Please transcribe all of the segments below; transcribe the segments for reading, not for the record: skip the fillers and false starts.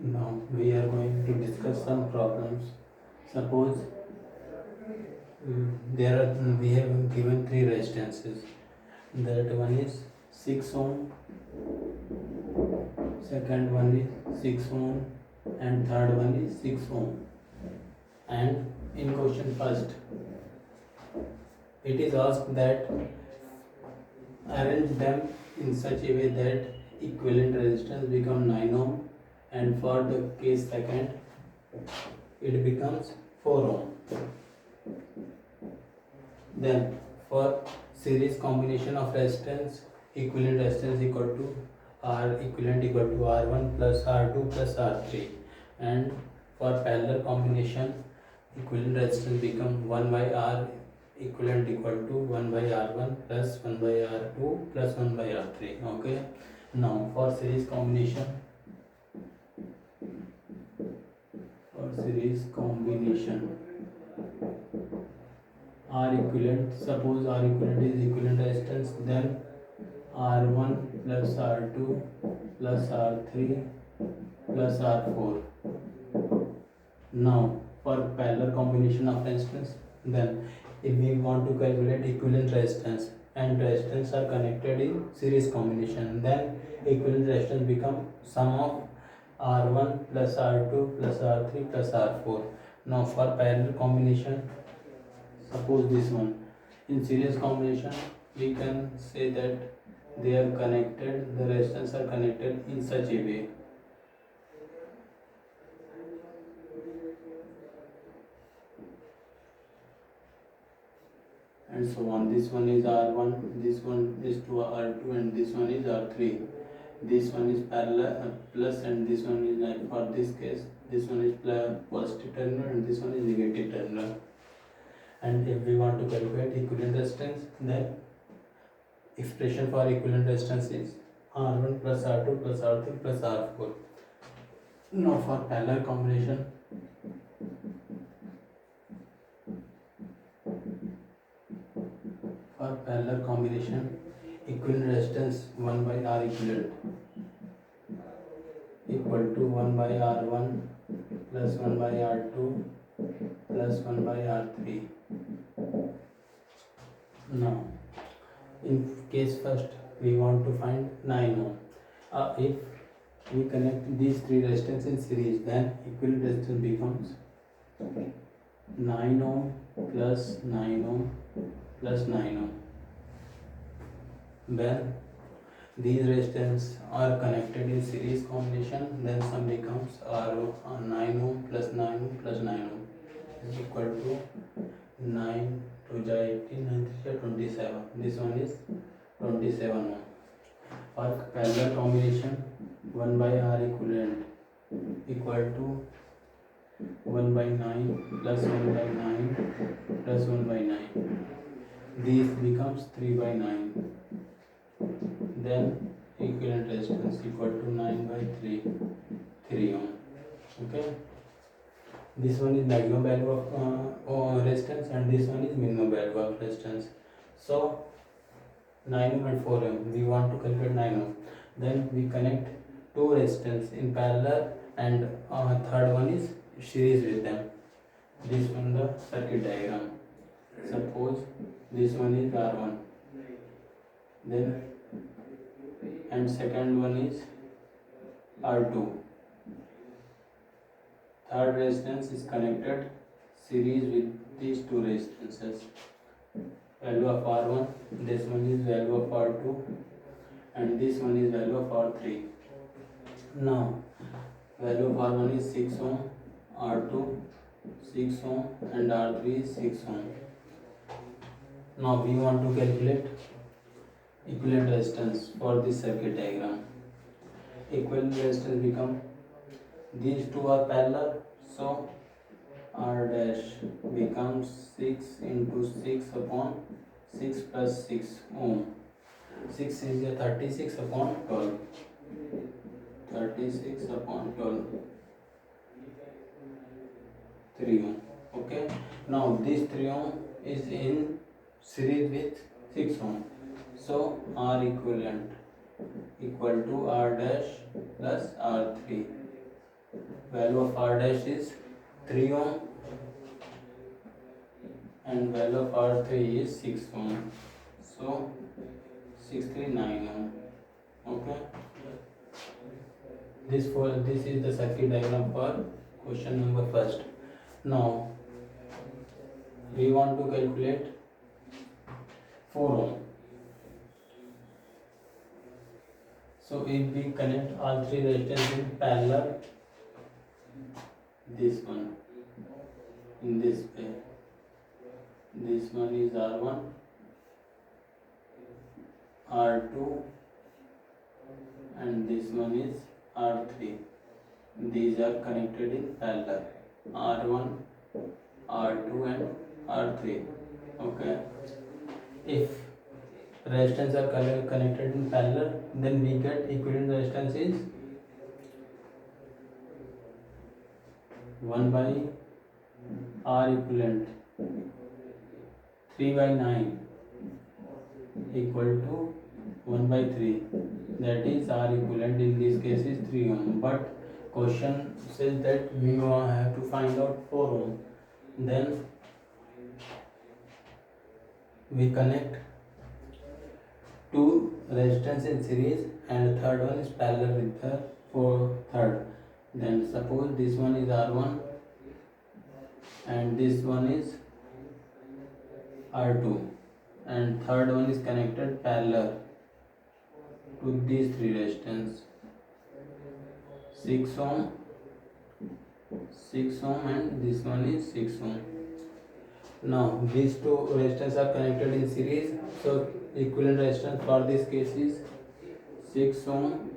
Now we are going to discuss some problems. Suppose there are we have given three resistances. That one is 6 ohm, second one is 6 ohm, and third one is 6 ohm. And in question first, it is asked that arrange them in such a way that equivalent resistance become 9 ohm, and for the case second it becomes 4 ohm. Then for series combination of resistance, equivalent resistance equal to R equivalent equal to R1 plus R2 plus R3, and for parallel combination equivalent resistance become 1 by R equivalent equal to 1 by R1 plus 1 by R2 plus 1 by R3. Okay, now for series combination, R equivalent, suppose R equivalent is equivalent resistance, then R1 plus R2 plus R3 plus R4. Now for parallel combination of resistance, then if we want to calculate equivalent resistance and resistance are connected in series combination, then equivalent resistance become sum of R1 plus R2 plus R3 plus R4. Now for parallel combination, suppose this one, in series combination we can say that they are connected, the resistance are connected in such a way. And so on. This one is R1, this one is to R2, and this one is R3. This one is parallel plus, and this one is, like for this case, this one is positive terminal and this one is negative terminal. And if we want to calculate equivalent resistance, then expression for equivalent resistance is R1 plus R2 plus R3 plus R4. Now for parallel combination, equivalent resistance 1 by R equivalent equal to 1 by R1 plus 1 by R2 plus 1 by R3. Now in case first we want to find 9 ohm. If we connect these three resistance in series, then equivalent resistance becomes 9 ohm plus 9 ohm plus 9 ohm. When these resistance are connected in series combination, then sum becomes R 9 ohm plus 9 ohm plus 9 ohm is equal to 9 to 18, 9 3 27. This one is 27 ohm. For parallel combination, 1 by R equivalent equal to 1 by 9 plus 1 by 9 plus 1 by 9. This becomes 3 by 9. Then equivalent resistance equal to 9 by 3 ohm. Okay, this one is maximum value of resistance, and this one is minimum value of resistance. So 9 ohm and 4 ohm, we want to calculate 9 ohm. Then we connect two resistance in parallel, and third one is series with them. This one the circuit diagram. Suppose this one is R1, then and second one is R2. Third resistance is connected series with these two resistances. Value of R1, this one is value of R2, and this one is value of R3. Now value of R1 is 6 ohm, R2 6 ohm, and R3 is 6 ohm. Now we want to calculate equivalent resistance for this circuit diagram. Equivalent resistance become, these two are parallel, so R dash becomes 6 into 6 upon 6 plus 6 ohm. 6 is 36 upon 12. 36 upon 12. 3 ohm. Okay. Now this 3 ohm is in series with 6 ohm. So R equivalent equal to R dash plus R3. value of R dash is 3 ohm and value of R3 is 6 ohm. So 639 ohm. Okay. This is the circuit diagram for question number first. Now we want to calculate 4 ohm. So if we connect all three resistors in parallel, this one in this way, this one is R1, R2 and this one is R3. These are connected in parallel, R1, R2 and R3. Okay. If resistance are connected in parallel, then we get equivalent resistance is 1 by R equivalent 3 by 9 equal to 1 by 3, that is R equivalent in this case is 3 ohm, but question says that we have to find out 4 ohm. Then we connect two resistance in series and third one is parallel with the third. Then suppose this one is R1 and this one is R2 and third one is connected parallel to these three resistance, 6 ohm, 6 ohm and this one is 6 ohm. Now these two resistance are connected in series, so equivalent resistance for this case is 6 ohm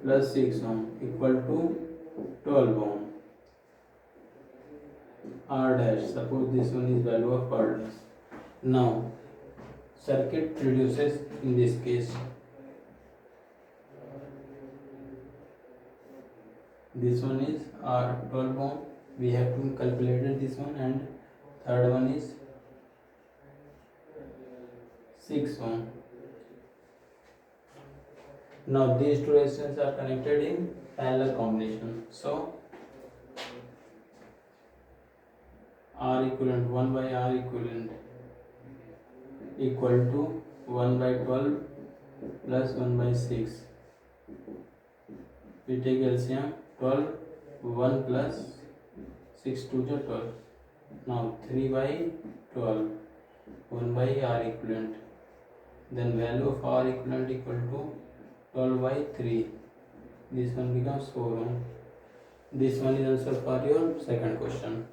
plus 6 ohm equal to 12 ohm. R dash, suppose this one is value of R dash. Now circuit produces in this case, this one is R 12 ohm, we have to calculate this one, and third one is 6 ohm. Now these two resistors are connected in parallel combination, so R equivalent 1 by R equivalent equal to 1 by 12 plus 1 by 6. We take LCM, 12, 1 plus 6 to the 12. Now 3 by 12, 1 by R equivalent. Then value of R equivalent equal to 12 by 3. This one becomes 4 ohm. This one is answer for your second question.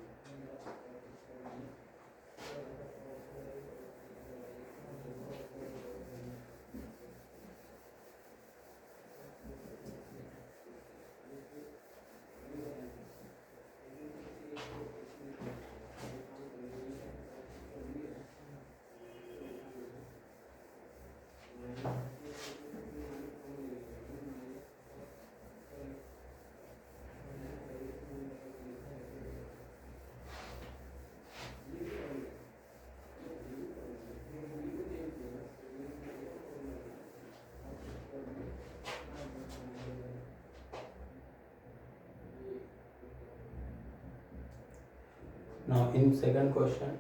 Now in second question,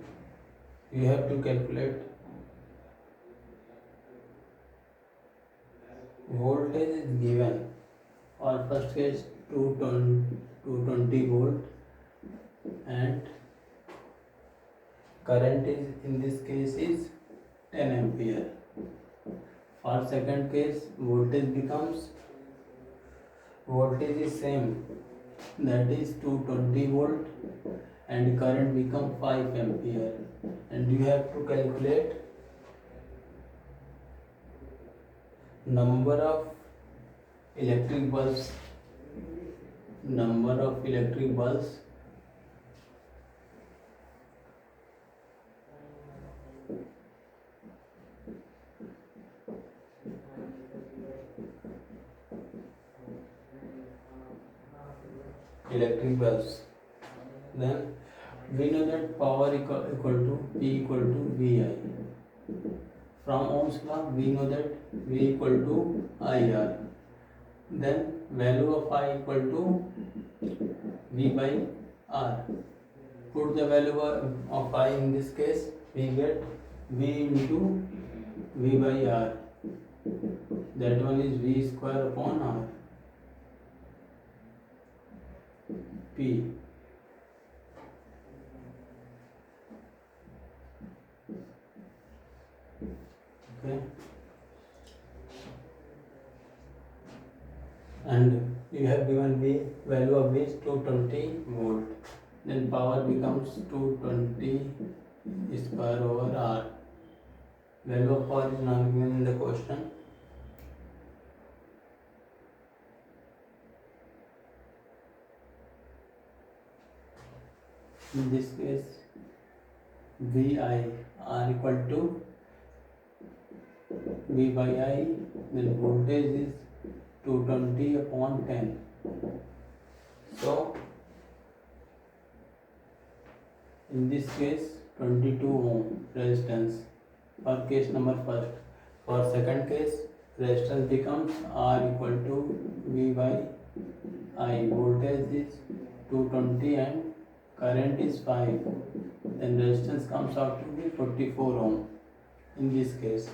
you have to calculate voltage is given, or first case 220 volt and current is in this case is 10 ampere. For second case, voltage is same, that is 220 volt and current become 5 ampere, and you have to calculate number of electric bulbs then we know that power equal to P equal to VI. From Ohm's law we know that V equal to IR. then value of I equal to V by R. Put the value of I in this case, we get V into V by R. That one is V square upon R. P. Okay. And you have given V, value of V is 220 volt. Then power becomes 220 square over R. Value of power is not given in the question. In this case, VI R equal to V by I, then voltage is 220 upon 10. So, in this case, 22 ohm resistance for case number first. For second case, resistance becomes R equal to V by I. Voltage is 220 and current is 5. Then resistance comes out to be 44 ohm in this case.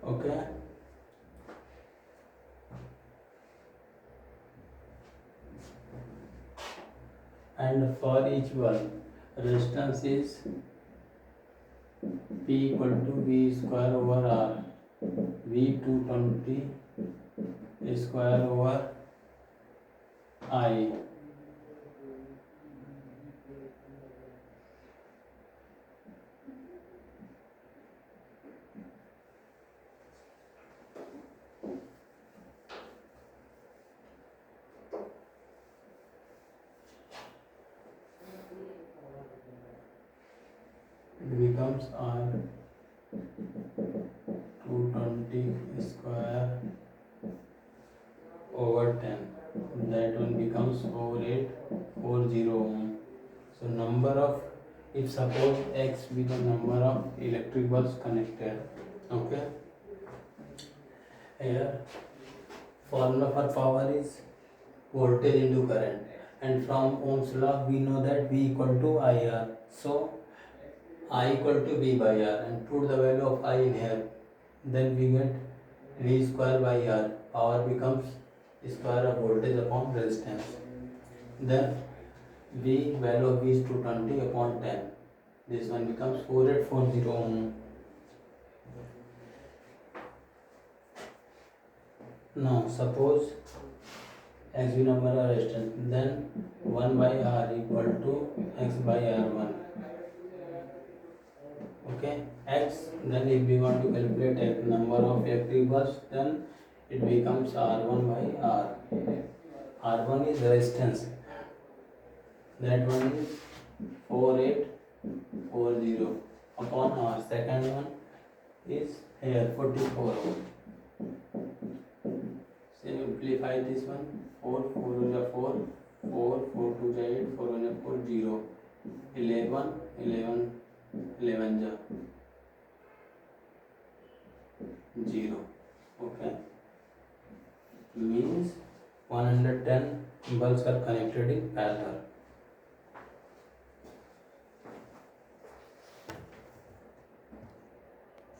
Okay. And for each one, resistance is P equal to V square over R. V 220 square over I. It becomes R 220 square over 10. That one becomes 4840 ohm. So number of, if suppose X be the number of electric bulbs connected, okay. Here formula for power is voltage into current, and from Ohm's law we know that V equal to IR. So I equal to V by R, and put the value of I in here, then we get V square by R. Power becomes square of voltage upon resistance. Then V, value of V is 220 upon 10. This one becomes 4840 ohm. Now suppose X be number of resistance, then 1 by R equal to X by R1. Okay, X, then if we want to calculate X number of electric bulbs, then it becomes R1 by R. R1 is resistance, that one is 4840 upon R. Second one is here 44 ohm. Simplify this one, 4, 4 is a 4, 4, 4 2 is 8, 4 1 is 4, 0, 11, 11, 11 ja 0. Okay, means 110 bulbs are connected in parallel.